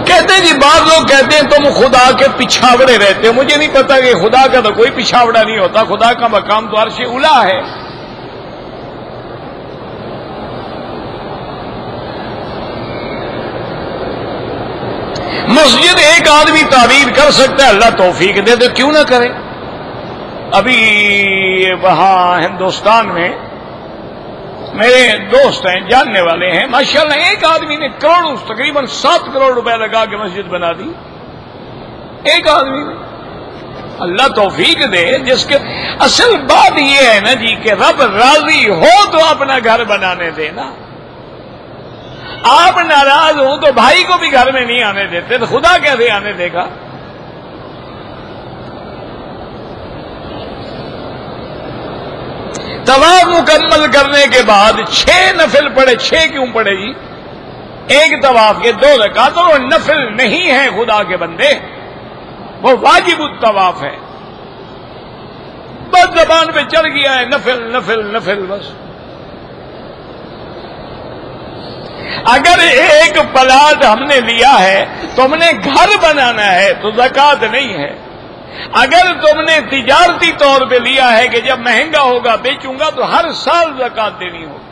کہتے جی بعض لوگ کہتے ہیں تم خدا کے پچھاوڑے رہتے ہو. مجھے نہیں پتا کہ خدا کا تو کوئی پچھاوڑا نہیں ہوتا. خدا کا مقام تو عرش اولا ہے. مسجد ایک آدمی تعمیر کر سکتا ہے، اللہ توفیق دے تو کیوں نہ کرے. ابھی وہاں ہندوستان میں میرے دوست ہیں، جاننے والے ہیں، ماشاءاللہ ایک آدمی نے کروڑوں تقریباً 7 کروڑ روپے لگا کے مسجد بنا دی. ایک آدمی نے. اللہ توفیق دے. جس کے اصل بات یہ ہے نا جی کہ رب راضی ہو تو اپنا گھر بنانے دینا. آپ ناراض ہوں تو بھائی کو بھی گھر میں نہیں آنے دیتے تو خدا کیسے آنے دے گا؟ طواف مکمل کرنے کے بعد 6 نفل پڑے. 6 کیوں پڑے جی؟ ایک طواف کے 2 رکعت، اور نفل نہیں ہے خدا کے بندے، وہ واجب الطواف ہے. بس زبان پہ چڑھ گیا ہے نفل نفل نفل بس. اگر ایک پلاٹ ہم نے لیا ہے تو ہم نے گھر بنانا ہے تو زکوٰۃ نہیں ہے. اگر تم نے تجارتی طور پہ لیا ہے کہ جب مہنگا ہوگا بیچوں گا تو ہر سال زکوٰۃ دینی ہوگی.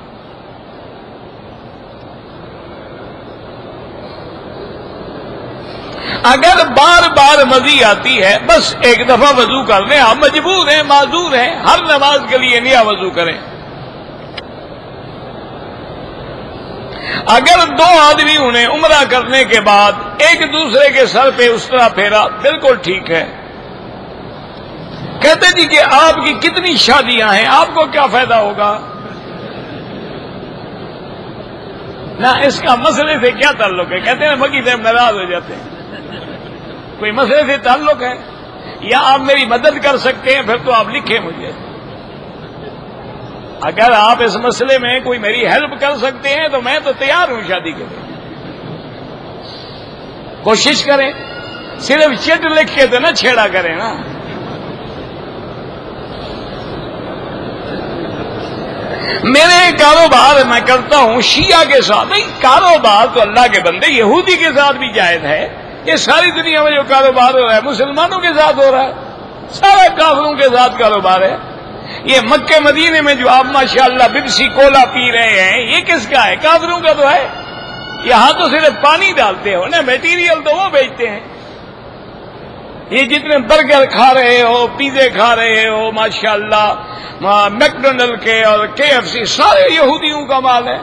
اگر بار بار مزی آتی ہے بس ایک دفعہ وضو کر لیں. ہم مجبور ہیں، معذور ہیں، ہر نماز کے لیے نیا وضو کریں. اگر 2 آدمی انہیں عمرہ کرنے کے بعد ایک دوسرے کے سر پہ اس طرح پھیرا، بالکل ٹھیک ہے۔ کہتے جی کہ آپ کی کتنی شادیاں ہیں، آپ کو کیا فائدہ ہوگا؟ نہ اس کا مسئلے سے کیا تعلق ہے؟ کہتے ہیں مکی صاحب ناراض ہو جاتے ہیں۔ کوئی مسئلے سے تعلق ہے یا آپ میری مدد کر سکتے ہیں؟ پھر تو آپ لکھیں مجھے، اگر آپ اس مسئلے میں کوئی میری ہیلپ کر سکتے ہیں تو میں تو تیار ہوں شادی کے لیے۔ کوشش کریں، صرف چٹ لکھ کے تو نہ چھیڑا کریں نا۔ میرے کاروبار میں کرتا ہوں شیعہ کے ساتھ، نہیں کاروبار تو اللہ کے بندے یہودی کے ساتھ بھی جائز ہے۔ یہ ساری دنیا میں جو کاروبار ہو رہا ہے مسلمانوں کے ساتھ ہو رہا ہے، سارا کافروں کے ساتھ کاروبار ہے۔ یہ مکے مدینے میں جو آپ ماشاءاللہ بپسی کولا پی رہے ہیں، یہ کس کا ہے؟ کافروں کا تو ہے۔ یہاں تو صرف پانی ڈالتے ہو نا، میٹیریل تو وہ بیچتے ہیں۔ یہ جتنے برگر کھا رہے ہو، پیزے کھا رہے ہو ماشاءاللہ، میکڈونلڈ کے اور KFC، سارے یہودیوں کا مال ہے۔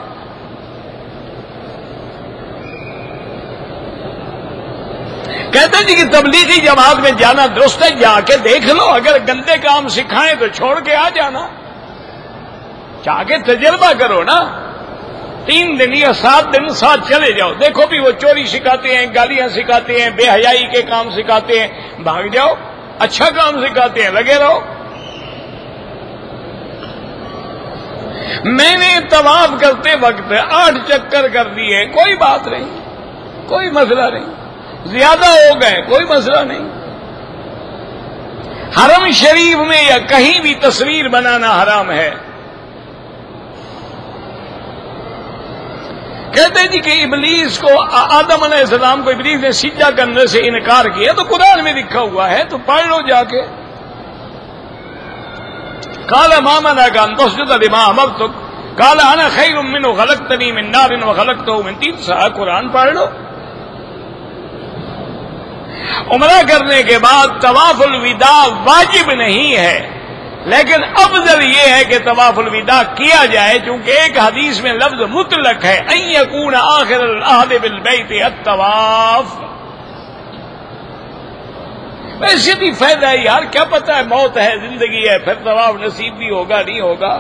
کہتے جی کہ تبلیغی جماعت میں جانا درست ہے، جا کے دیکھ لو، اگر گندے کام سکھائیں تو چھوڑ کے آ جانا، جا کے تجربہ کرو نا۔ 3 دن یا 7 دن ساتھ چلے جاؤ، دیکھو بھی وہ چوری سکھاتے ہیں، گالیاں سکھاتے ہیں، بے حیائی کے کام سکھاتے ہیں، بھاگ جاؤ۔ اچھا کام سکھاتے ہیں، لگے رہو۔ میں نے طواف کرتے وقت 8 چکر کر دیے، کوئی بات نہیں، کوئی مسئلہ نہیں، زیادہ ہو گئے کوئی مسئلہ نہیں۔ حرم شریف میں یا کہیں بھی تصویر بنانا حرام ہے۔ کہتے جی کہ ابلیس کو، آدم علیہ السلام کو ابلیس نے سجدہ کرنے سے انکار کیا، تو قرآن میں لکھا ہوا ہے، تو پڑھ لو جا کے۔ قال ما منعك ان تسجد لما امرتك قال انا خير منه خلقتني من نار وخلقته من طين، سارا قرآن پڑھ لو۔ عمرہ کرنے کے بعد طواف الوداع واجب نہیں ہے، لیکن افضل یہ ہے کہ طواف الوداع کیا جائے، چونکہ ایک حدیث میں لفظ مطلق ہے ان یکون آخر العہد بالبیت الطواف۔ ویسے بھی فائدہ ہے یار، کیا پتہ ہے موت ہے زندگی ہے، پھر طواف نصیب بھی ہوگا نہیں ہوگا۔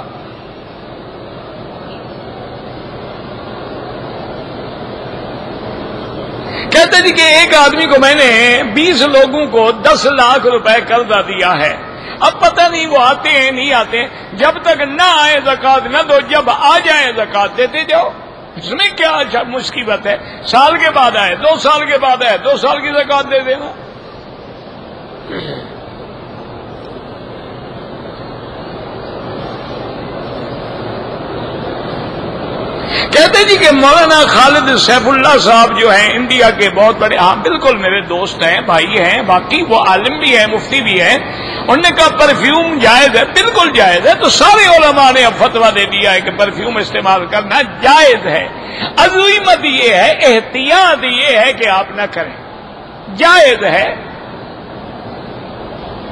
کہتے جی کہ ایک آدمی کو میں نے 20 لوگوں کو 10 لاکھ روپے قرضہ دیا ہے، اب پتہ نہیں وہ آتے ہیں نہیں آتے، جب تک نہ آئے زکات نہ دو، جب آ جائے زکات دیتے جاؤ، اس میں کیا مصیبت ہے؟ سال کے بعد آئے، 2 سال کے بعد آئے، 2 سال کی زکات دے دینا۔ کہتے جی کہ مولانا خالد سیف اللہ صاحب جو ہیں انڈیا کے بہت بڑے، ہاں بالکل میرے دوست ہیں، بھائی ہیں، باقی وہ عالم بھی ہیں، مفتی بھی ہیں، انہوں نے کہا پرفیوم جائز ہے، بالکل جائز ہے، تو سارے علماء نے اب فتویٰ دے دیا ہے کہ پرفیوم استعمال کرنا جائز ہے۔ عزیمت یہ ہے، احتیاط یہ ہے کہ آپ نہ کریں، جائز ہے،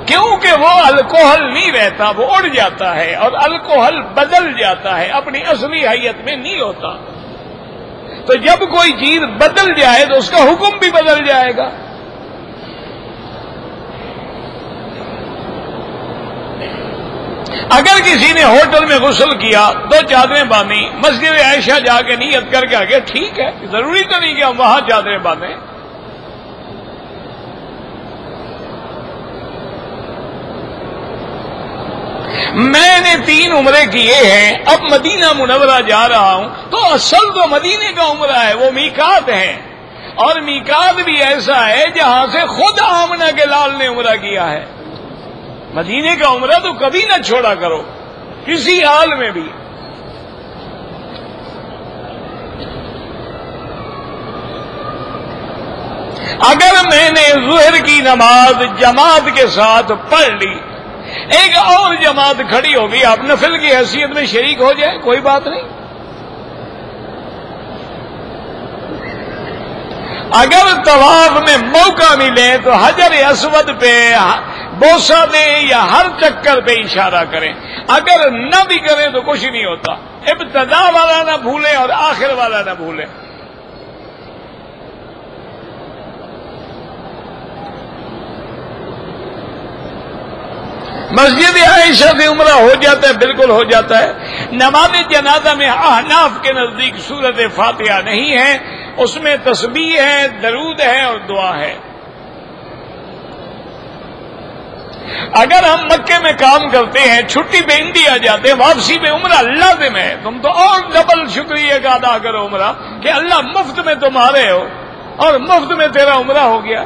کیونکہ وہ الکوہل نہیں رہتا، وہ اڑ جاتا ہے، اور الکوہل بدل جاتا ہے، اپنی اصلی حیت میں نہیں ہوتا۔ تو جب کوئی چیز بدل جائے تو اس کا حکم بھی بدل جائے گا۔ اگر کسی نے ہوٹل میں غسل کیا، 2 چادریں باندھی، مسجد عائشہ جا کے نیت کر کے آگے، ٹھیک ہے، ضروری تو نہیں کہ ہم وہاں چادریں باندھیں۔ میں نے 3 عمرے کیے ہیں، اب مدینہ منورہ جا رہا ہوں، تو اصل تو مدینے کا عمرہ ہے، وہ میقات ہے، اور میقات بھی ایسا ہے جہاں سے خود آمنہ کے لال نے عمرہ کیا ہے۔ مدینے کا عمرہ تو کبھی نہ چھوڑا کرو، کسی حال میں بھی۔ اگر میں نے ظہر کی نماز جماعت کے ساتھ پڑھ لی، ایک اور جماعت کھڑی ہوگی، آپ نفل کی حیثیت میں شریک ہو جائے، کوئی بات نہیں۔ اگر طواف میں موقع ملے تو حجر اسود پہ بوسہ دیں یا ہر چکر پہ اشارہ کریں، اگر نہ بھی کریں تو کچھ نہیں ہوتا، ابتدا والا نہ بھولیں اور آخر والا نہ بھولیں۔ مسجد عائشہ سے عمرہ ہو جاتا ہے، بالکل ہو جاتا ہے۔ نماز جنازہ میں احناف کے نزدیک سورۃ فاتحہ نہیں ہے، اس میں تسبیح ہے، درود ہے اور دعا ہے۔ اگر ہم مکے میں کام کرتے ہیں، چھٹی پہ انڈیا جاتے ہیں، واپسی میں عمرہ لازم ہے، تم تو اور ڈبل شکریہ کا ادا کرو عمرہ کہ اللہ مفت میں تمہارے ہو اور مفت میں تیرا عمرہ ہو گیا۔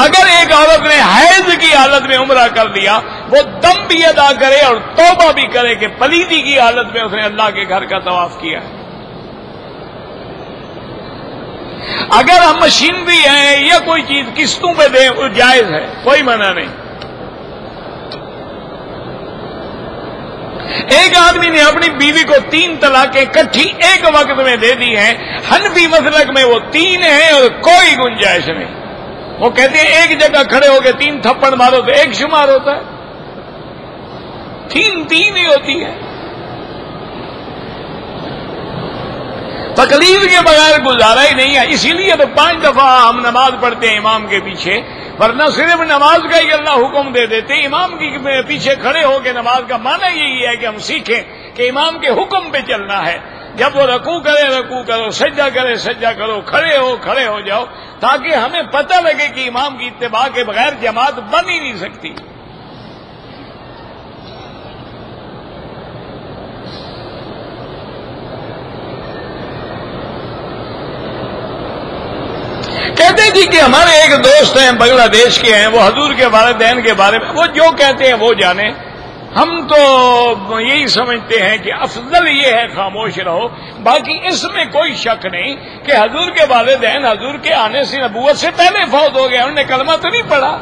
اگر ایک عورت نے حیض کی حالت میں عمرہ کر لیا، وہ دم بھی ادا کرے اور توبہ بھی کرے کہ پلیدی کی حالت میں اس نے اللہ کے گھر کا طواف کیا۔ اگر ہم مشینری ہیں یا کوئی چیز قسطوں پہ دیں، وہ جائز ہے، کوئی منع نہیں۔ ایک آدمی نے اپنی بیوی کو 3 طلاقیں کٹھی ایک وقت میں دے دی ہیں، حنفی مسلک میں وہ 3 ہیں اور کوئی گنجائش نہیں۔ وہ کہتے ہیں ایک جگہ کھڑے ہو کے 3 تھپڑ مارو تو ایک شمار ہوتا ہے، 3 ہی ہوتی ہے۔ تکلیف کے بغیر گزارا ہی نہیں ہے، اسی لیے تو 5 دفعہ ہم نماز پڑھتے ہیں امام کے پیچھے، ورنہ صرف نماز کا ہی اللہ حکم دے دیتے۔ امام کے پیچھے کھڑے ہو کے نماز کا معنی یہی ہے کہ ہم سیکھیں کہ امام کے حکم پہ چلنا ہے۔ جب وہ رکوع کرے رکوع کرو، سجدہ کرے سجدہ کرو، کھڑے ہو جاؤ، تاکہ ہمیں پتہ لگے کہ امام کی اتباع کے بغیر جماعت بن ہی نہیں سکتی۔ کہتے جی کہ ہمارے ایک دوست ہیں بنگلہ دیش کے ہیں، وہ حضور کے والدین کے بارے میں وہ جو کہتے ہیں وہ جانے، ہم تو یہی سمجھتے ہیں کہ افضل یہ ہے خاموش رہو۔ باقی اس میں کوئی شک نہیں کہ حضور کے والدین حضور کے آنے سے نبوت سے پہلے فوت ہو گئے، انہوں نے کلمہ تو نہیں پڑھا۔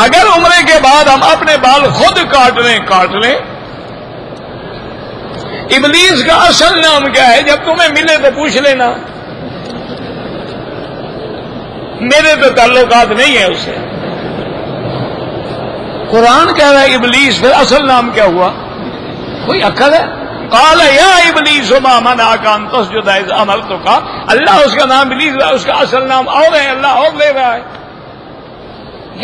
اگر عمرے کے بعد ہم اپنے بال خود کاٹ لیں، ابلیس کا اصل نام کیا ہے؟ جب تمہیں ملے تو پوچھ لینا، میرے تو تعلقات نہیں ہے اسے۔ قرآن کہہ رہا ہے ابلیس، پھر اصل نام کیا ہوا؟ کوئی عقل ہے؟ قال یا ابلیس ما منعک ان تسجد اذ امرتک، اللہ اس کا نام ابلیس ہے، اس کا اصل نام اور ہے، اللہ اور لے رہا ہے۔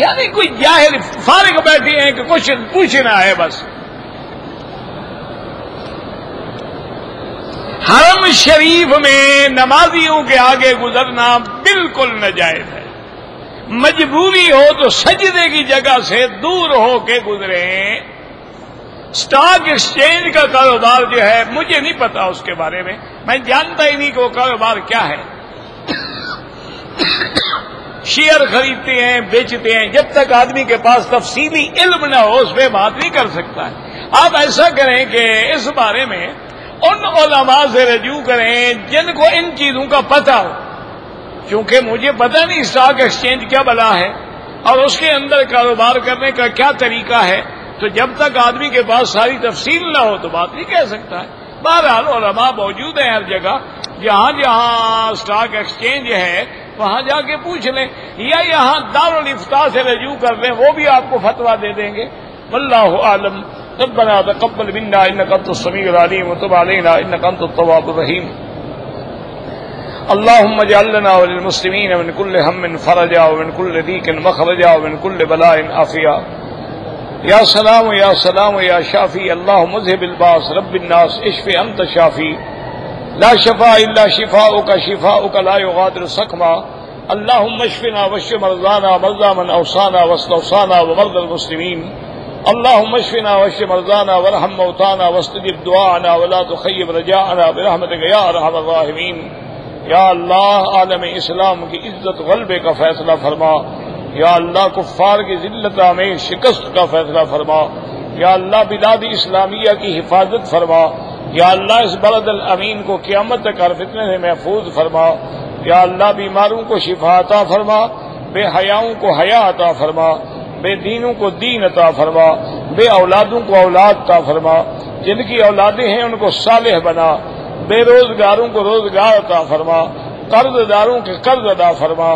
یعنی کوئی جاہل فارغ بیٹھے ہیں کہ کچھ پوچھنا ہے بس۔ حرم شریف میں نمازیوں کے آگے گزرنا بالکل ناجائز ہے، مجبوری ہو تو سجدے کی جگہ سے دور ہو کے گزریں۔ سٹاک ایکسچینج کا کاروبار جو ہے مجھے نہیں پتا اس کے بارے میں جانتا ہی نہیں کہ وہ کاروبار کیا ہے۔ شیئر خریدتے ہیں بیچتے ہیں، جب تک آدمی کے پاس تفصیلی علم نہ ہو اس پہ بات نہیں کر سکتا ہے۔ آپ ایسا کریں کہ اس بارے میں ان علماء سے رجوع کریں جن کو ان چیزوں کا پتہ ہو، کیونکہ مجھے پتہ نہیں اسٹاک ایکسچینج کیا بلا ہے اور اس کے اندر کاروبار کرنے کا کیا طریقہ ہے، تو جب تک آدمی کے پاس ساری تفصیل نہ ہو تو بات نہیں کہہ سکتا ہے۔ بہرحال علماء موجود ہیں ہر جگہ، جہاں جہاں اسٹاک ایکسچینج ہے وہاں جا کے پوچھ لیں، یا یہاں دارالافتاء سے رجوع کر لیں، وہ بھی آپ کو فتویٰ دے دیں گے۔ واللہ اعلم۔ ربنا تقبل منا انك انت السميع العليم وتب علينا انك انت التواب الرحيم. اللهم اجعل لنا وللمسلمين من كل هم فرجا ومن كل ضيق مخرجا ومن كل بلاء عافيا. يا سلام يا سلام يا شافي اللهم اذهب الباس رب الناس اشف انت شافي لا شفاء الا شفاؤك شفاؤك لا يغادر سقما. اللهم اشفنا واشف مرضانا مرضى من اوصانا واستوصانا ومرضى المسلمين. اللهم اشفنا واشف مرضانا وارحم موتانا واستجب دعاءنا ولا تخيب رجاءنا برحمتك يا ارحم الراحمين. یا اللہ عالم اسلام کی عزت غلبے کا فیصلہ فرما، یا اللہ کفار کی ذلت میں شکست کا فیصلہ فرما، یا اللہ بلاد اسلامیہ کی حفاظت فرما، یا اللہ اس بلد الامین کو قیامت تک ہر فتنے سے محفوظ فرما، یا اللہ بیماروں کو شفا عطا فرما، بے حیاؤں کو حیا عطا فرما، بے دینوں کو دین عطا فرما، بے اولادوں کو اولاد عطا فرما، جن کی اولادیں ہیں ان کو صالح بنا، بے روزگاروں کو روزگار عطا فرما، قرض داروں کے قرض عطا فرما،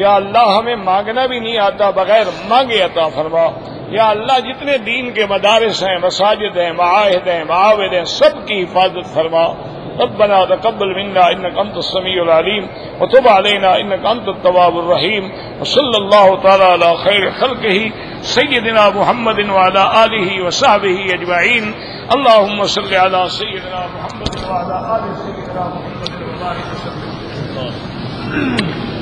یا اللہ ہمیں مانگنا بھی نہیں آتا بغیر مانگے عطا فرما، یا اللہ جتنے دین کے مدارس ہیں، مساجد ہیں، معاہد ہیں، معاود ہیں، سب کی حفاظت فرما. ربنا تقبل منا انك انت السميع العليم وتب علينا انك انت التواب الرحيم. وصلى الله تعالى على خير خلقه سيدنا محمد وعلى اله وصحبه اجمعين. اللهم صل على سيدنا محمد وعلى ال سيدنا محمد وبارك وسلم.